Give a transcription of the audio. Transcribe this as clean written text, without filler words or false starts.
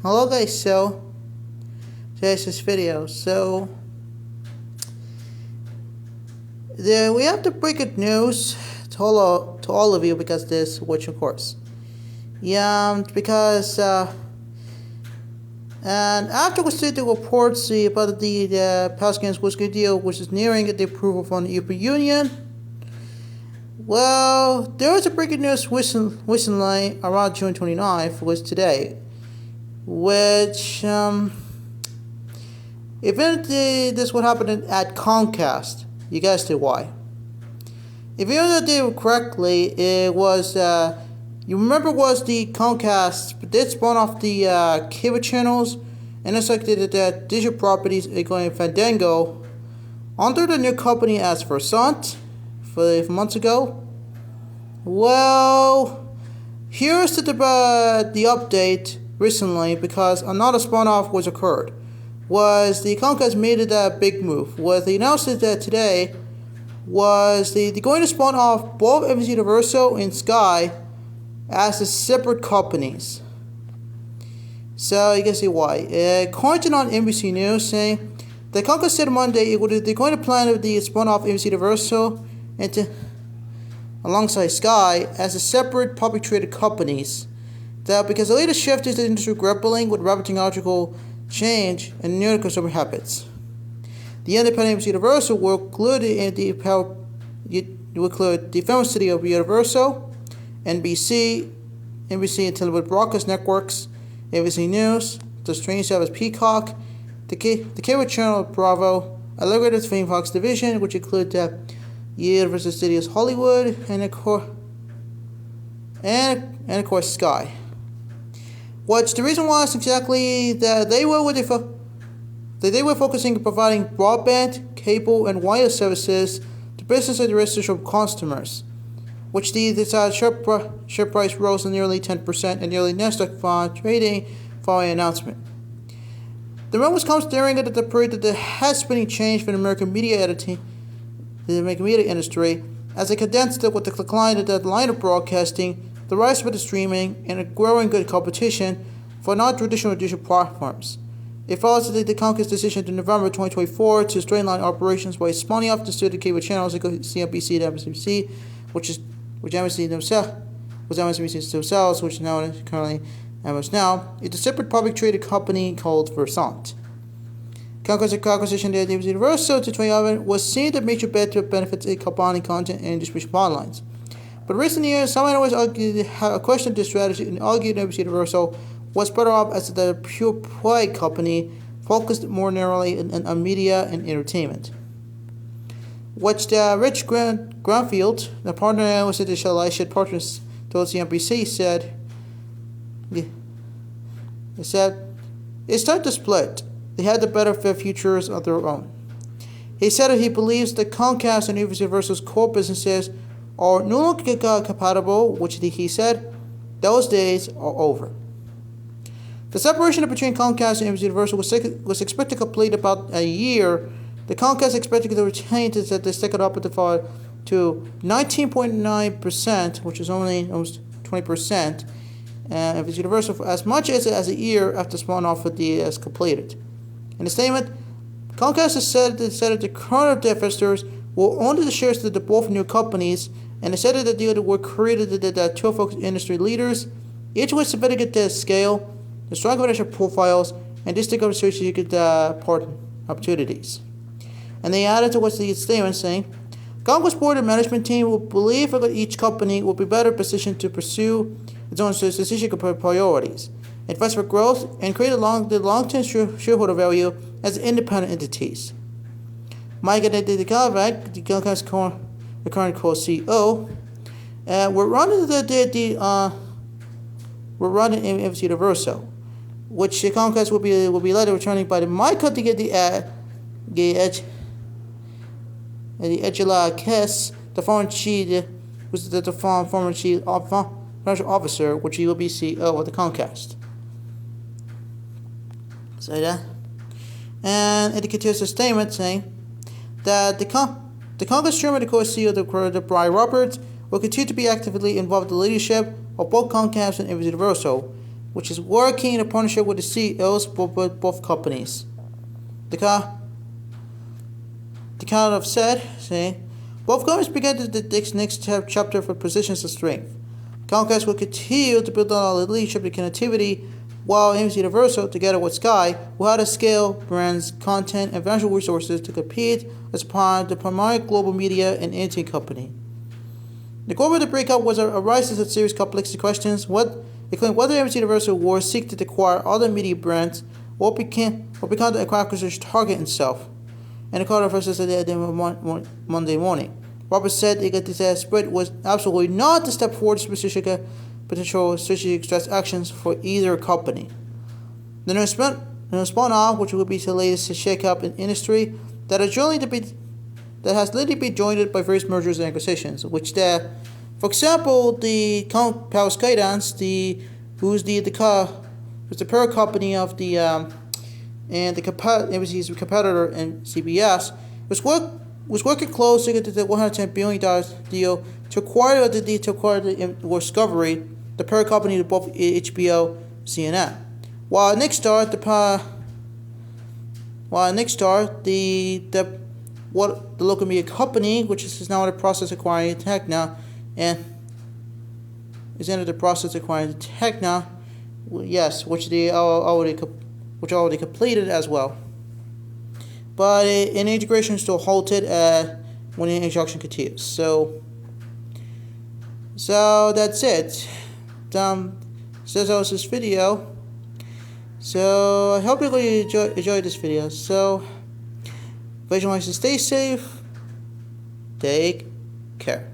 Hello guys, so today's this video. We have to break good news to all of you because this watching course. Because and after we see the reports about the Palestinian Whiskey deal, which is nearing the approval from the European Union. Well, there was a breaking news recently around June 29th, was today, which eventually this would happen at Comcast. You guys know why. If you understood it correctly, it was you remember was the Comcast did spawn off the cable channels, and it's like the digital properties going Fandango under the new company as Versant for months ago. Well, here's the update recently, because another spawn-off was occurred. Was the Comcast made it a big move. What they announced that today was they're going to spawn off both NBCUniversal and Sky as the separate companies. So you can see why. According to NBC News, saying the Comcast said Monday they're going to plan the spawn off NBCUniversal into alongside Sky as a separate public traded companies. That because the latest shift is the industry grappling with rapid technological change and new consumer habits. The independent Universal will include the family city of Universal, NBC and Cable and Broadband networks, NBC News, the streaming service Peacock, the cable channel Bravo, a lucrative theme Fox division, which include the Universal Studios Hollywood, and of course Sky. What's the reason why is exactly that they were focusing on providing broadband, cable, and wireless services to business and residential customers, which the share price rose nearly 10% and nearly Nasdaq fund trading following announcement. The rumors comes during the period that there has been a change for the American media industry, as they condensed it with the decline of the line of broadcasting, the rise of the streaming, and a growing good competition for non-traditional digital platforms. It follows the Comcast decision in November 2024 to streamline operations by spawning off the studio cable channels including CNBC and NBC, which NBC themselves, which is now currently now, it's a separate public traded company called Versant. Comcast's acquisition of NBCUniversal to 2011 was seen as a major bet to benefit the combining content and distribution lines. But in recent years, some analysts questioned this strategy and argued NBCUniversal was better off as the pure play company focused more narrowly on media and entertainment. Which Rich Granfield, the partner analyst at the Shell Partners, told CNBC, said, it's time to split. They had the better futures of their own. He said that he believes that Comcast and NBCUniversal's core businesses are no longer compatible, which he said those days are over. The separation between Comcast and NBCUniversal was expected to complete about a year. The Comcast expected to retain that they stick it up to 19.9%, which is only almost 20%, and NBCUniversal for as much as a year after spawn off of the as completed. In the statement, Comcast has said that the current investors will own the shares of the both new companies, and they said that the deal were created the two focused industry leaders, each with significant scale, the strong financial profiles, and distinct strategic partner opportunities. And they added to what's the statement saying, Comcast board and management team will believe that each company will be better positioned to pursue its own strategic priorities, invest for growth, and create the long-term shareholder value as independent entities. Mike and the Comcast the current co-CEO, we're running NBCUniversal, which Comcast will be later returning by the Michael to get the Angela Kess, the former chief, was the former chief financial officer, which he will be CEO of the Comcast. So that, and it continues a statement saying that the Comcast chairman, the co-CEO, the Brian Roberts, will continue to be actively involved in the leadership of both Comcast and NBCUniversal, which is working in a partnership with the CEOs of both companies. The kind of said, saying, both companies began the next chapter for positions of strength. Comcast will continue to build on the leadership and connectivity, while NBCUniversal, together with Sky, will have to scale brands, content, and financial resources to compete as the primary global media and entertainment company. The goal of the breakup was a rise to serious complexity questions. Including whether NBCUniversal will seek to acquire other media brands or become the acquisition target itself. And the Carter versus the Monday morning. Robert said that spread was absolutely not the step forward to potential strategic actions for either company. The news spun off, which will be the latest shakeup in industry that has lately been joined by various mergers and acquisitions, for example, the Comcast Skydance, who's the parent company of the and the NBC's competitor in CBS, was working closely to the $110 billion deal to acquire Discovery, the parent company of both HBO, CNN. While Nexstar, the local media company, which is now in the process of acquiring Tecna, and is in the process of acquiring Tecna, yes, which already completed as well. But an integration is still halted when the introduction continues. So that's it. So that was this video. So I hope you enjoyed this video. So visualize and stay safe. Take care.